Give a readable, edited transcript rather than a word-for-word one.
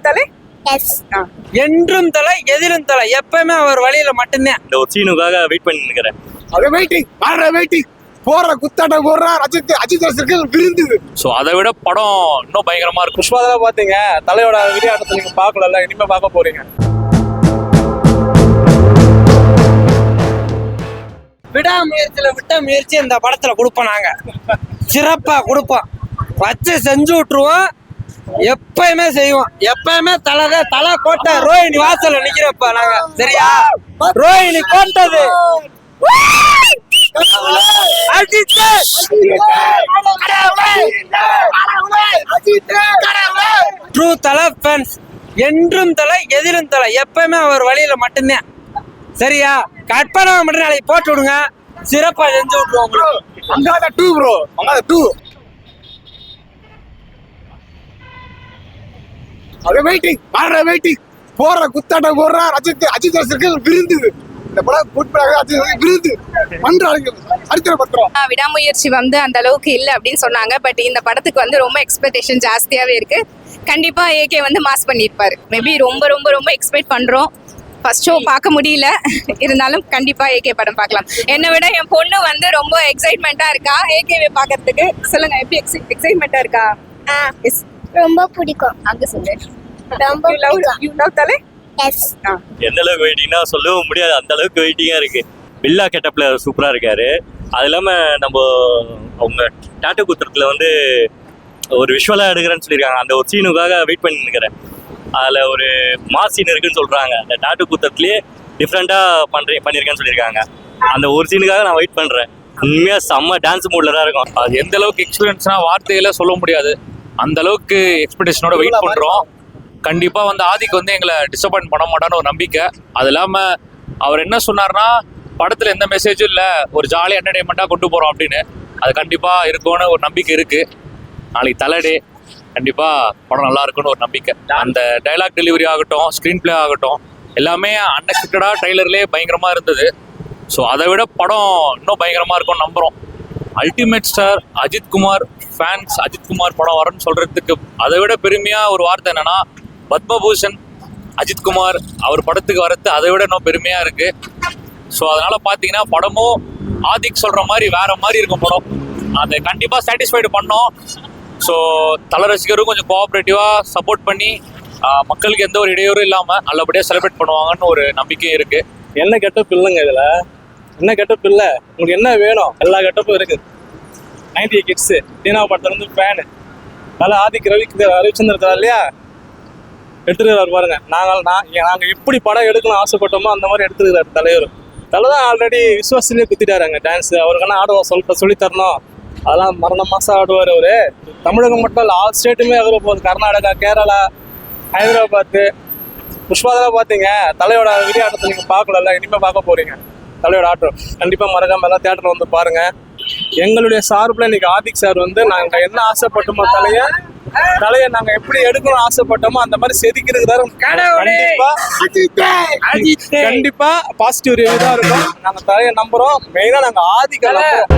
தலை என்றும் தலை எதிரும் தலை எப்பவுமே அவர் வழியில மட்டும்தான். இந்த ஒரு சீனுக்காக வெயிட் பண்ணி நிக்கிறேன். அது வெயிட்டிங் வெயிட்டிங் போற குத்தாட்டம் போடுறா அஜித் ரசிகர்கள் விருந்து. ஸோ அதை விட படம் இன்னும் பயங்கரமா இருக்கும். புஷ்பாதெல்லாம் பாத்தீங்க, தலையோட விளையாட்டத்தை நீங்க பாக்கல, இனிமே பார்க்க போறீங்க. விடாமுயற்சியில விட்ட முயற்சி இந்த படத்துல கொடுப்போம். நாங்க சிறப்பா கொடுப்போம், வச்சு செஞ்சு விட்டுருவோம், எப்பயுமே செய்வோம். எப்பயுமே தலை கோட்டை ரோஹிணி வாசல்ல நிக்கிறப்ப நாங்க. சரியா? ரோஹிணி கோட்டது ட்ரூ தலை ஃபேன்ஸ். என்றும் தலை எதிரும் தலை எப்பயுமே அவர் வழியில மட்டும்தான். சரியா? கற்பனை மட்டும் நாளைக்கு போட்டு விடுங்க, சிறப்பா செஞ்சு விட்டுருவோம். அங்காத டூ ப்ரோ, அங்காத டூ. அது வெயிட்டிங் வெயிட்டிங் போற குத்தாட்டம் போடுறா அஜித் ரசிகர்கள் விருந்து. இந்த படம் விருந்து பண்றாங்க, சரித்திரப்படுத்துறோம். விடாமுயற்சி வந்து அந்த அளவுக்கு இல்லை அப்படின்னு சொன்னாங்க. பட் இந்த படத்துக்கு வந்து ரொம்ப எக்ஸ்பெக்டேஷன் ஜாஸ்தியாவே இருக்கு. கண்டிப்பா ஏகே வந்து மாஸ் பண்ணியிருப்பாரு. மேபி ரொம்ப ரொம்ப ரொம்ப எக்ஸ்பெக்ட் பண்றோம். ஃபர்ஸ்ட் ஷோ பார்க்க முடியல, இருந்தாலும் கண்டிப்பா ஏகே படம் பார்க்கலாம். என்னை விட என் பொண்ணு வந்து ரொம்ப எக்ஸைட்மெண்டா இருக்கா ஏகேவை பார்க்கறதுக்கு. சொல்லுங்க, எப்படி எக்ஸைட்மெண்டா இருக்கா? ரொம்ப பிடிக்கும். அங்க சொல்லு. ரொம்ப யூ லவ் தலை? எஸ். எந்த அளவுக்கு வெயிட்டிங்னா சொல்லவும் முடியாது, அந்த அளவுக்கு வெயிட்டிங்கா இருக்கு. பில்லா கெட்டப்ல சூப்பரா இருக்காரு. அது இல்லாம நம்ம அவங்க டாட்டு குத்துறதுல வந்து ஒரு விஷுவலா எடுக்கிறேன்னு சொல்லியிருக்காங்க. அந்த ஒரு சீனுக்காக வெயிட் பண்ணி நிற்கிறேன். அதுல ஒரு மாஸ் சீன் இருக்குன்னு சொல்றாங்க. அந்த டாட்டு குத்துறதுலயே டிஃப்ரெண்டா பண்ணியிருக்கேன்னு சொல்லியிருக்காங்க. அந்த ஒரு சீனுக்காக நான் வெயிட் பண்றேன். உண்மையா செம்ம டான்ஸ் மூட்ல தான் இருக்கும். அது எந்த அளவுக்கு எக்ஸ்பீரியன்ஸ்னா வார்த்தையில சொல்ல முடியாது. அந்த அளவுக்கு எக்ஸ்பெக்டேஷனோட வெயிட் பண்றோம். கண்டிப்பா வந்து ஆதிக்கு வந்து எங்களை டிசப்பாயின்ட் பண்ண மாட்டான்னு ஒரு நம்பிக்கை. அது இல்லாம அவர் என்ன சொன்னார்னா, படத்துல எந்த மெசேஜும் இல்ல, ஒரு ஜாலி என்டர்டைன்மெண்டா கொண்டு போறோம் அப்படின்னு. அது கண்டிப்பா இருக்கும்னு ஒரு நம்பிக்கை இருக்கு. நாளைக்கு தலை கண்டிப்பா படம் நல்லா இருக்குன்னு ஒரு நம்பிக்கை. அந்த டைலாக் டெலிவரி ஆகட்டும், ஸ்கிரீன் பிளே ஆகட்டும், எல்லாமே அன்எக்ஸ்பெக்டடா ட்ரைலர்லேயே பயங்கரமா இருந்தது. ஸோ அதை விட படம் இன்னும் பயங்கரமா இருக்கும்னு நம்புறோம். Ultimate star Ajithkumar fans Ajithkumar படம் வரணும்னு சொல்றதுக்கு அதை விட பெருமையா ஒரு வார்த்தை என்னன்னா, பத்மபூஷன் அஜித்குமார் அவர் படத்துக்கு வரது அதை விட இன்னும் பெருமையா இருக்கு. ஸோ அதனால பார்த்தீங்கன்னா படமும் ஆதிக் சொல்ற மாதிரி வேற மாதிரி இருக்கும் படம். அதை கண்டிப்பா சாட்டிஸ்ஃபைடு பண்ணோம். ஸோ தல ரசிகரும் கொஞ்சம் கோஆப்ரேட்டிவா சப்போர்ட் பண்ணி மக்களுக்கு எந்த ஒரு இடையூறும் இல்லாம நல்லபடியா செலிப்ரேட் பண்ணுவாங்கன்னு ஒரு நம்பிக்கையும் இருக்கு. என்ன கெட்டப் இல்லைங்க இதுல, என்ன கெட்டப் இல்லை, உங்களுக்கு என்ன வேணும் எல்லா கெட்டப்பும் இருக்கு. 90 கிட்ஸ் தீனா படத்துல இருந்து ஃபேனு நல்லா ஆதிக் ரவிச்சந்திரன் இருக்கா இல்லையா, எடுத்துருக்காரு பாருங்க. நாங்க எப்படி படம் எடுக்கணும்னு ஆசைப்பட்டோமோ அந்த மாதிரி எடுத்துருக்காரு தலைவர். தலை தான் ஆல்ரெடி விசுவாசிலேயே குத்திட்டாருங்க டான்ஸ். அவருக்கான ஆடுவா சொல்லி தரணும், அதெல்லாம் மரண மாசம் ஆடுவார் அவரு. தமிழகம் மட்டும் இல்லை, ஆல் ஸ்டேட்டுமே ஆகுற போகுது. கர்நாடகா, கேரளா, ஹைதராபாத். புஷ்பாதெல்லாம் பார்த்தீங்க, தலையோட விளையாட்டத்தை நீங்க பார்க்கல, இனிமே பார்க்க போறீங்க. தலையோட ஆட்டம் கண்டிப்பா மறக்காம எல்லாம் தியேட்டர்ல வந்து பாருங்க. எங்களுடைய சார்பில் இன்னைக்கு ஆதிக் சார் வந்து நாங்க என்ன ஆசைப்பட்டோமோ தலையை நாங்க எப்படி எடுக்கணும்னு ஆசைப்பட்டோமோ அந்த மாதிரி செதுக்கிறாரு. கண்டிப்பா பாசிட்டிவ் ரிவ்யூ தான் இருக்கும். நாங்க தலையை நம்புறோம். மெயினா நாங்க ஆதிக்க நம்புறோம்.